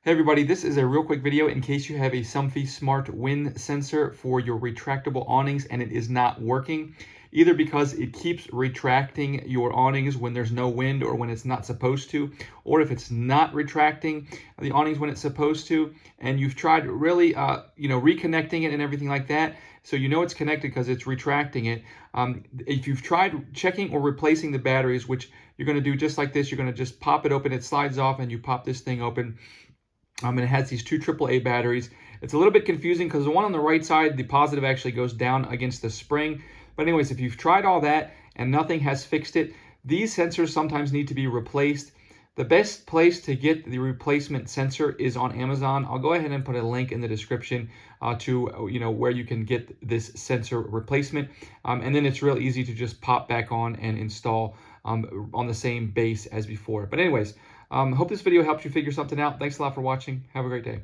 Hey everybody, this is a real quick video in case you have a Somfy Smart Wind Sensor for your retractable awnings and it is not working, either because it keeps retracting your awnings when there's no wind or when it's not supposed to, or if it's not retracting the awnings when it's supposed to, and you've tried really, reconnecting it and everything like that, so you know it's connected because it's retracting it. If you've tried checking or replacing the batteries, which you're going to do just like this, you're going to just pop it open, it slides off, and you pop this thing open. And it has these two AAA batteries. It's a little bit confusing because the one on the right side, the positive actually goes down against the spring. But anyways, if you've tried all that and nothing has fixed it, these sensors sometimes need to be replaced. The best place to get the replacement sensor is on Amazon. I'll go ahead and put a link in the description to where you can get this sensor replacement. And then it's real easy to just pop back on and install on the same base as before. But anyways, hope this video helps you figure something out. Thanks a lot for watching. Have a great day.